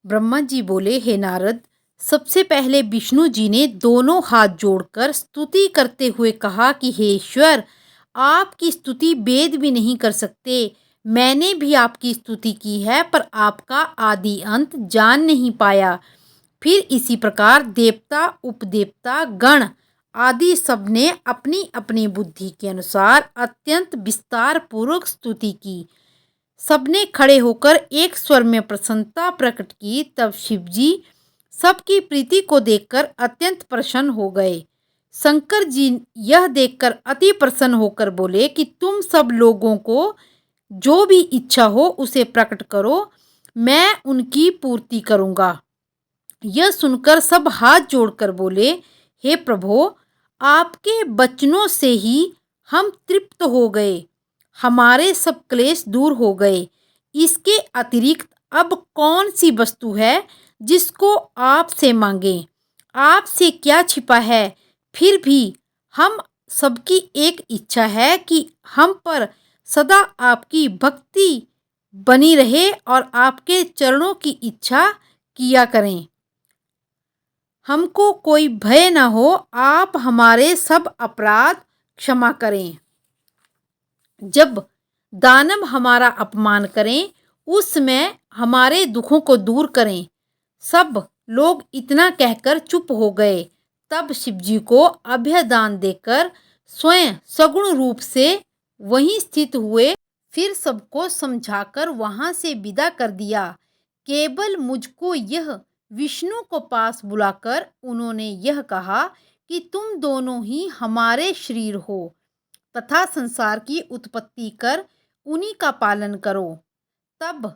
ब्रह्मा जी बोले, हे नारद, सबसे पहले विष्णु जी ने दोनों हाथ जोड़कर स्तुति करते हुए कहा कि हे ईश्वर, आपकी स्तुति वेद भी नहीं कर सकते। मैंने भी आपकी स्तुति की है पर आपका आदि अंत जान नहीं पाया। फिर इसी प्रकार देवता, उपदेवता, गण आदि सबने अपनी अपनी बुद्धि के अनुसार अत्यंत विस्तार पूर्वक स्तुति की। सबने खड़े होकर एक स्वर में प्रसन्नता प्रकट की। तब शिवजी सबकी प्रीति को देखकर अत्यंत प्रसन्न हो गए। शंकर जी यह देखकर अति प्रसन्न होकर बोले कि तुम सब लोगों को जो भी इच्छा हो उसे प्रकट करो, मैं उनकी पूर्ति करूंगा। यह सुनकर सब हाथ जोड़कर बोले, हे प्रभो, आपके वचनों से ही हम तृप्त हो गए, हमारे सब क्लेश दूर हो गए। इसके अतिरिक्त अब कौन सी वस्तु है जिसको आपसे मांगें? आपसे क्या छिपा है? फिर भी हम सबकी एक इच्छा है कि हम पर सदा आपकी भक्ति बनी रहे और आपके चरणों की इच्छा किया करें। हमको कोई भय न हो, आप हमारे सब अपराध क्षमा करें। जब दानव हमारा अपमान करें उस समय हमारे दुखों को दूर करें। सब लोग इतना कहकर चुप हो गए। तब शिवजी को अभय दान देकर स्वयं सगुण रूप से वहीं स्थित हुए। फिर सबको समझाकर वहां से विदा कर दिया। केवल मुझको यह विष्णु को पास बुलाकर उन्होंने यह कहा कि तुम दोनों ही हमारे शरीर हो तथा संसार की उत्पत्ति कर उन्हीं का पालन करो, तब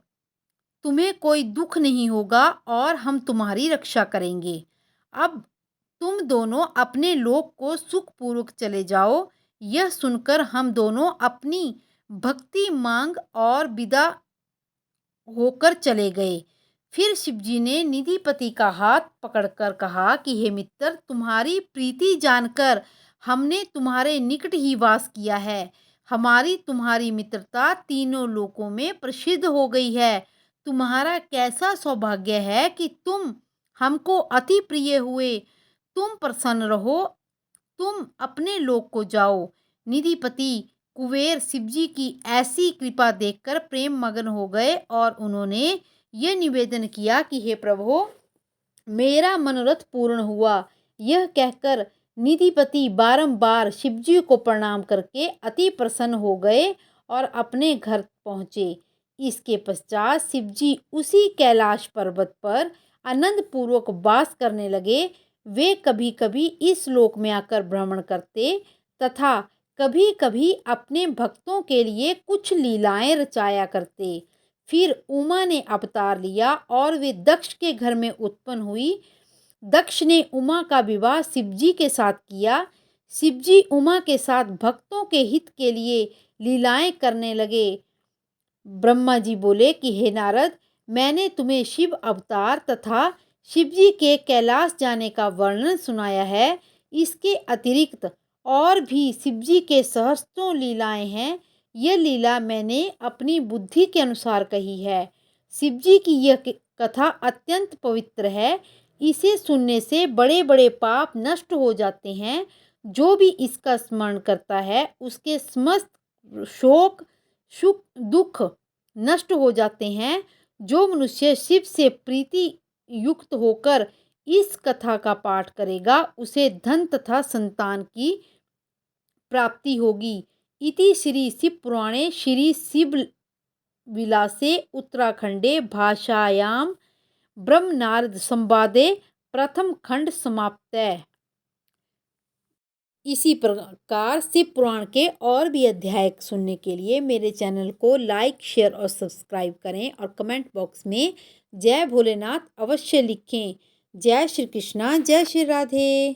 तुम्हें कोई दुख नहीं होगा और हम तुम्हारी रक्षा करेंगे। अब तुम दोनों अपने लोक को सुखपूर्वक चले जाओ। यह सुनकर हम दोनों अपनी भक्ति मांग और विदा होकर चले गए। फिर शिवजी ने निधिपति का हाथ पकड़कर कहा कि हे मित्र, तुम्हारी प्रीति जानकर हमने तुम्हारे निकट ही वास किया है। हमारी तुम्हारी मित्रता तीनों लोकों में प्रसिद्ध हो गई है। तुम्हारा कैसा सौभाग्य है कि तुम हमको अति प्रिय हुए। तुम प्रसन्न रहो, तुम अपने लोक को जाओ। निधिपति कुबेर शिवजी की ऐसी कृपा देखकर प्रेम मगन हो गए और उन्होंने यह निवेदन किया कि हे प्रभु, मेरा मनोरथ पूर्ण हुआ। यह कहकर निधिपति बारंबार शिवजी को प्रणाम करके अति प्रसन्न हो गए और अपने घर पहुँचे। इसके पश्चात शिवजी उसी कैलाश पर्वत पर आनंद पूर्वक वास करने लगे। वे कभी कभी इस लोक में आकर भ्रमण करते तथा कभी कभी अपने भक्तों के लिए कुछ लीलाएं रचाया करते। फिर उमा ने अवतार लिया और वे दक्ष के घर में उत्पन्न हुई। दक्ष ने उमा का विवाह शिवजी के साथ किया। शिवजी उमा के साथ भक्तों के हित के लिए लीलाएं करने लगे। ब्रह्मा जी बोले कि हे नारद, मैंने तुम्हें शिव अवतार तथा शिवजी के कैलाश जाने का वर्णन सुनाया है। इसके अतिरिक्त और भी शिवजी के सहस्त्रों लीलाएं हैं। यह लीला मैंने अपनी बुद्धि के अनुसार कही है। शिवजी की यह कथा अत्यंत पवित्र है। इसे सुनने से बड़े बड़े पाप नष्ट हो जाते हैं। जो भी इसका स्मरण करता है उसके समस्त शोक, सुख, दुख नष्ट हो जाते हैं। जो मनुष्य शिव से प्रीति युक्त होकर इस कथा का पाठ करेगा उसे धन तथा संतान की प्राप्ति होगी। इति श्री शिव पुराणे श्री शिव विलासे उत्तराखंडे भाषायां ब्रह्म नारद संवादे प्रथम खंड समाप्त। इसी प्रकार शिव पुराण के और भी अध्याय सुनने के लिए मेरे चैनल को लाइक, शेयर और सब्सक्राइब करें और कमेंट बॉक्स में जय भोलेनाथ अवश्य लिखें। जय श्री कृष्णा, जय श्री राधे।